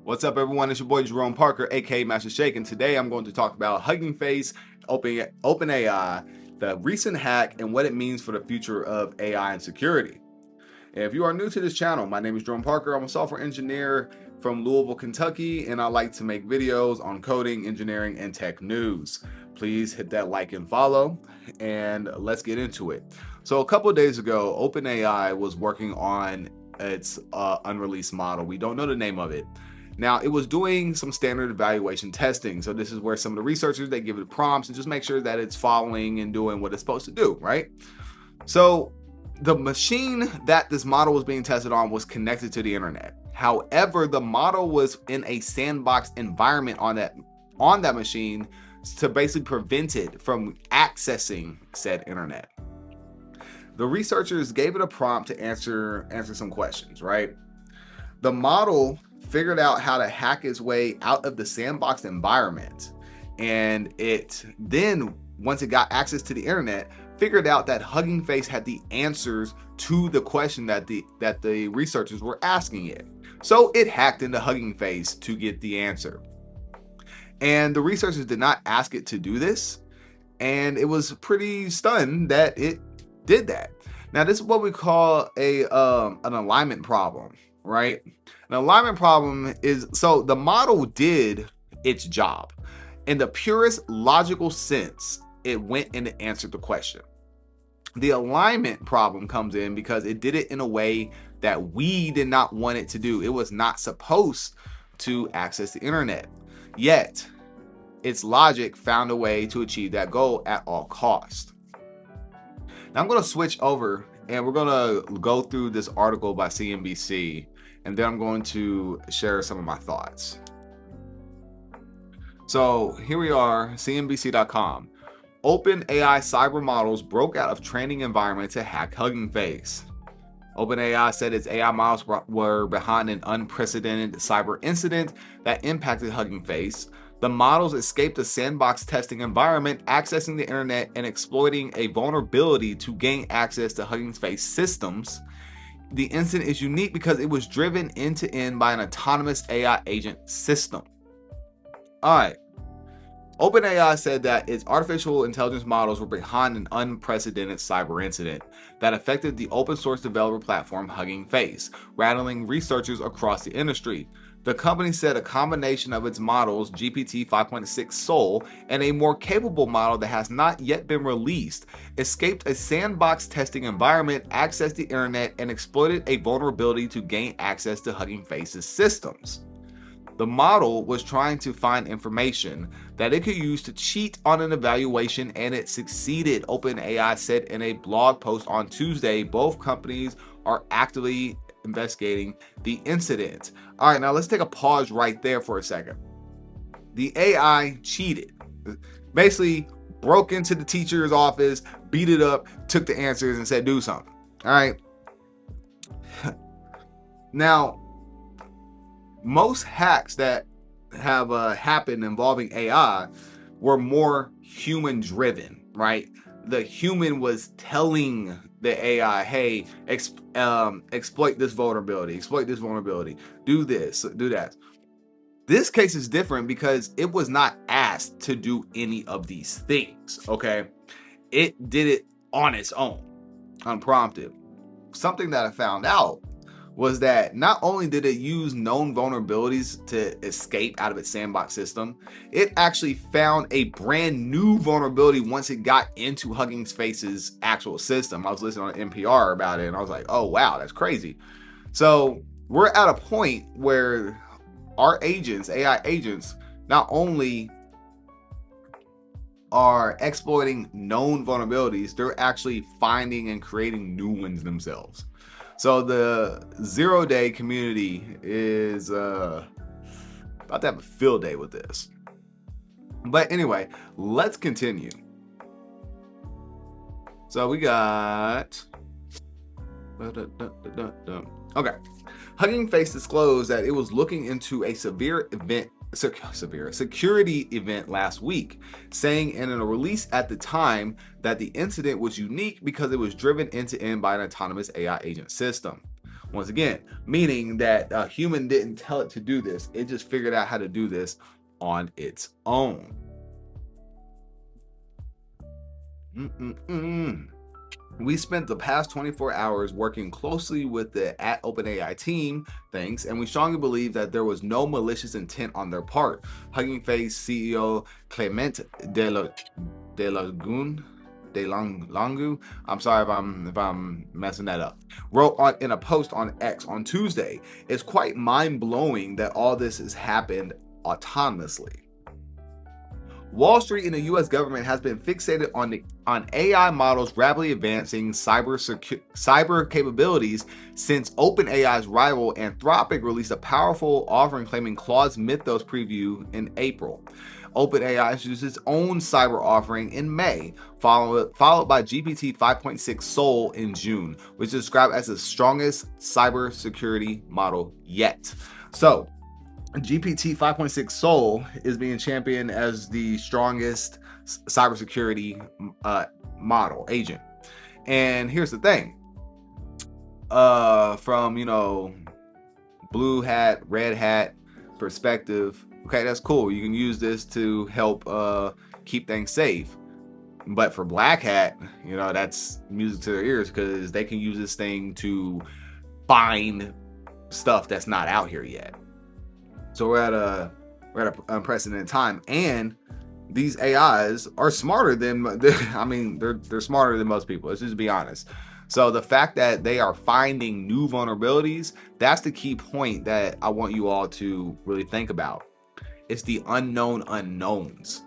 What's up, everyone? It's your boy Jerome Parker, aka Master Shake, and today I'm going to talk about HuggingFace, OpenAI, the recent hack, and what it means for the future of AI and security. And if you are new to this channel, my name is Jerome Parker. I'm a software engineer from Louisville, Kentucky, and I like to make videos on coding, engineering, and tech news. Please hit that like and follow, and let's get into it. So a couple of days ago, OpenAI was working on its unreleased model. We don't know the name of it. Now, it was doing some standard evaluation testing. So this is where some of the researchers, they give it prompts and just make sure that it's following and doing what it's supposed to do, right? So the machine that this model was being tested on was connected to the internet. However, the model was in a sandbox environment on that machine to basically prevent it from accessing said internet. The researchers gave it a prompt to answer some questions, right? The model figured out how to hack its way out of the sandbox environment, and it then, once it got access to the internet, figured out that HuggingFace had the answers to the question that the researchers were asking it. So it hacked into HuggingFace to get the answer. And the researchers did not ask it to do this, and it was pretty stunned that it did that. Now, this is what we call an alignment problem, right? An alignment problem is, so the model did its job. In the purest logical sense, it went and it answered the question. The alignment problem comes in because it did it in a way that we did not want it to do. It was not supposed to access the internet. Yet, its logic found a way to achieve that goal at all costs. Now I'm going to switch over and we're going to go through this article by CNBC, and then I'm going to share some of my thoughts. So here we are, CNBC.com. OpenAI cyber models broke out of training environment to hack HuggingFace. OpenAI said its AI models were behind an unprecedented cyber incident that impacted HuggingFace. The models escaped a sandbox testing environment, accessing the internet and exploiting a vulnerability to gain access to HuggingFace systems. The incident is unique because it was driven end to end by an autonomous AI agent system. All right. OpenAI said that its artificial intelligence models were behind an unprecedented cyber incident that affected the open source developer platform HuggingFace, rattling researchers across the industry. The company said a combination of its models, GPT 5.6 Soul, and a more capable model that has not yet been released, escaped a sandbox testing environment, accessed the internet, and exploited a vulnerability to gain access to HuggingFace's systems. The model was trying to find information that it could use to cheat on an evaluation, and it succeeded, OpenAI said in a blog post on Tuesday. Both companies are actively investigating the incident. All right, now let's take a pause right there for a second. The AI cheated. Basically, broke into the teacher's office, beat it up, took the answers, and said, do something. All right. Now, most hacks that have happened involving AI were more human driven, right? The human was telling the AI, hey, exploit this vulnerability, do this, do that. This case is different because it was not asked to do any of these things, okay? It did it on its own, unprompted. Something that I found out was that not only did it use known vulnerabilities to escape out of its sandbox system, it actually found a brand new vulnerability once it got into HuggingFace's actual system. I was listening on NPR about it, and I was like, oh, wow, that's crazy. So we're at a point where our agents, AI agents, not only are exploiting known vulnerabilities, they're actually finding and creating new ones themselves. So the 0-day community is about to have a field day with this. But anyway, let's continue. So we got... Okay. HuggingFace disclosed that it was looking into a security event last week, saying in a release at the time that the incident was unique because it was driven end to end by an autonomous AI agent system. Once again, meaning that a human didn't tell it to do this. It just figured out how to do this on its own. We spent the past 24 hours working closely with the @OpenAI team, thanks, and we strongly believe that there was no malicious intent on their part. HuggingFace CEO Clement Longu, I'm sorry if I'm messing that up, wrote in a post on X on Tuesday, "It's quite mind-blowing that all this has happened autonomously." Wall Street and the U.S. government has been fixated on AI models rapidly advancing cyber capabilities since OpenAI's rival Anthropic released a powerful offering claiming Claude's Mythos preview in April. OpenAI introduced its own cyber offering in May, followed by GPT 5.6 Soul in June, which is described as the strongest cybersecurity model yet. So, GPT 5.6 Soul is being championed as the strongest cybersecurity model agent. And here's the thing. From blue hat, red hat perspective, okay, that's cool. You can use this to help keep things safe. But for black hat, that's music to their ears, because they can use this thing to find stuff that's not out here yet. So we're at a unprecedented time, and these AIs are smarter than they're smarter than most people. Let's just be honest. So the fact that they are finding new vulnerabilities, that's the key point that I want you all to really think about. It's the unknown unknowns.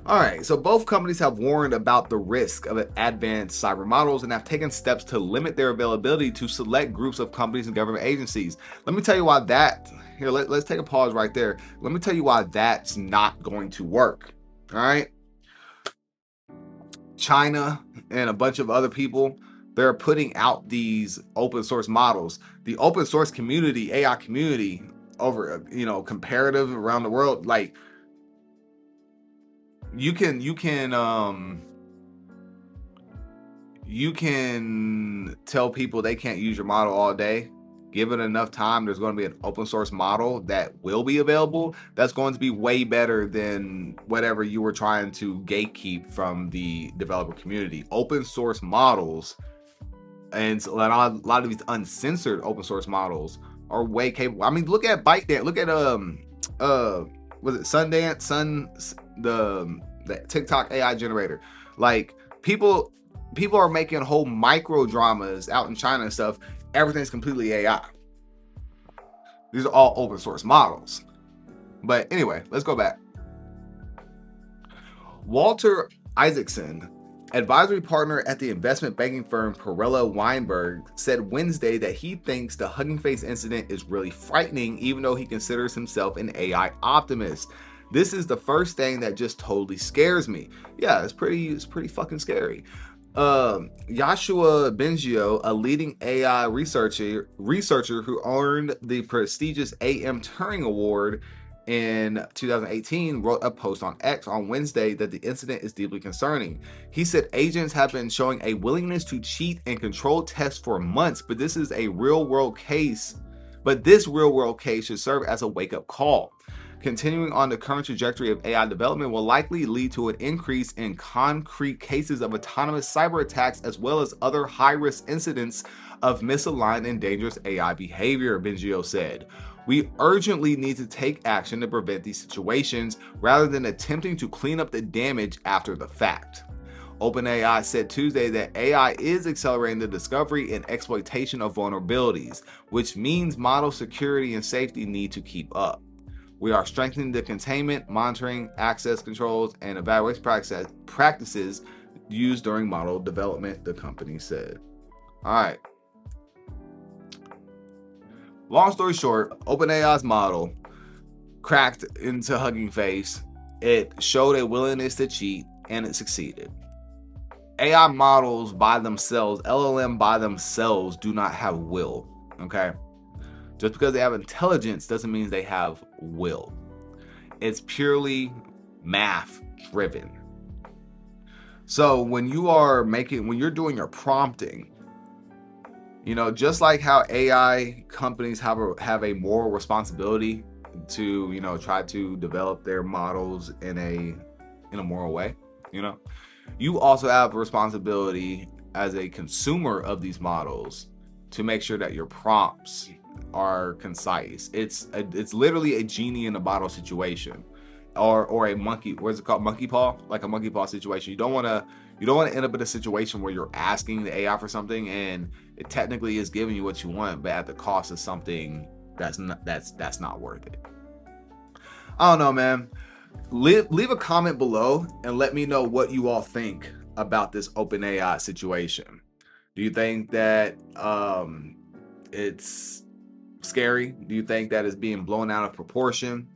All right, so both companies have warned about the risk of advanced cyber models and have taken steps to limit their availability to select groups of companies and government agencies. Let me tell you why let's take a pause right there. Let me tell you why that's not going to work. All right. China and a bunch of other people, they're putting out these open source models. The open source community, AI community over, comparative around the world, like, you can tell people they can't use your model all day. Give it enough time, there's going to be an open source model that will be available that's going to be way better than whatever you were trying to gatekeep from the developer community. Open source models, and a lot of these uncensored open source models, are way capable. I mean, look at ByteDance. Look at was it Sundance? The TikTok AI generator. Like, people are making whole micro dramas out in China and stuff. Everything's completely AI. These are all open source models. But anyway, let's go back. Walter Isaacson, advisory partner at the investment banking firm Perella Weinberg, said Wednesday that he thinks the HuggingFace incident is really frightening, even though he considers himself an AI optimist. "This is the first thing that just totally scares me." Yeah, it's pretty fucking scary. Joshua Bengio, a leading AI researcher who earned the prestigious AM Turing Award in 2018, wrote a post on X on Wednesday that the incident is deeply concerning. He said agents have been showing a willingness to cheat and control tests for months, but this real world case should serve as a wake-up call. Continuing on the current trajectory of AI development will likely lead to an increase in concrete cases of autonomous cyber attacks, as well as other high-risk incidents of misaligned and dangerous AI behavior, Bengio said. "We urgently need to take action to prevent these situations rather than attempting to clean up the damage after the fact." OpenAI said Tuesday that AI is accelerating the discovery and exploitation of vulnerabilities, which means model security and safety need to keep up. "We are strengthening the containment, monitoring, access controls, and evaluation practices used during model development," the company said. All right. Long story short, OpenAI's model cracked into HuggingFace. It showed a willingness to cheat, and it succeeded. AI models by themselves, LLM by themselves, do not have will, okay? Just because they have intelligence doesn't mean they have will. It's purely math driven. So when you're doing your prompting, You know, just like how AI companies have a moral responsibility to, you know, try to develop their models in a moral way, you know, you also have a responsibility as a consumer of these models to make sure that your prompts are concise. It's literally a genie in a bottle situation, or a monkey. What's it called? Monkey paw, like a monkey paw situation. You don't want to end up in a situation where you're asking the AI for something and it technically is giving you what you want, but at the cost of something that's not worth it. I don't know, man. Leave a comment below and let me know what you all think about this OpenAI situation. Do you think that it's scary? Do you think that it's being blown out of proportion?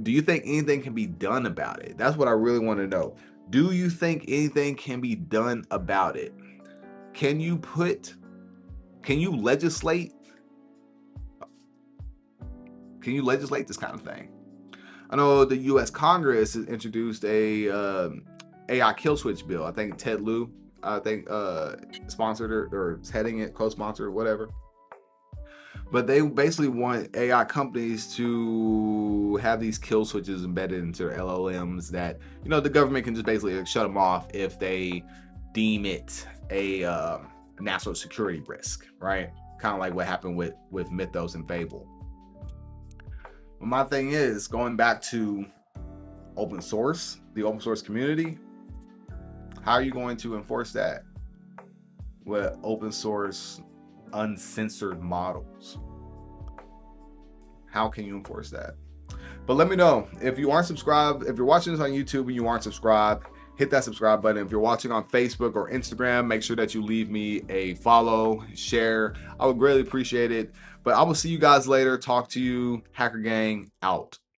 Do you think anything can be done about it? That's what I really want to know. Do you think anything can be done about it? Can you legislate? Can you legislate this kind of thing? I know the U.S. Congress has introduced a AI kill switch bill. I think Ted Lieu, sponsored or is heading it, co-sponsored, whatever. But they basically want AI companies to have these kill switches embedded into their LLMs that, you know, the government can just basically shut them off if they deem it a national security risk, right? Kind of like what happened with Mythos and Fable. But my thing is, going back to open source, the open source community, how are you going to enforce that with open source uncensored models? How can you enforce that? But let me know if you aren't subscribed. If you're watching this on YouTube and you aren't subscribed, hit that subscribe button. If you're watching on Facebook or Instagram, make sure that you leave me a follow, share. I would greatly appreciate it. But I will see you guys later. Talk to you. Hacker Gang out.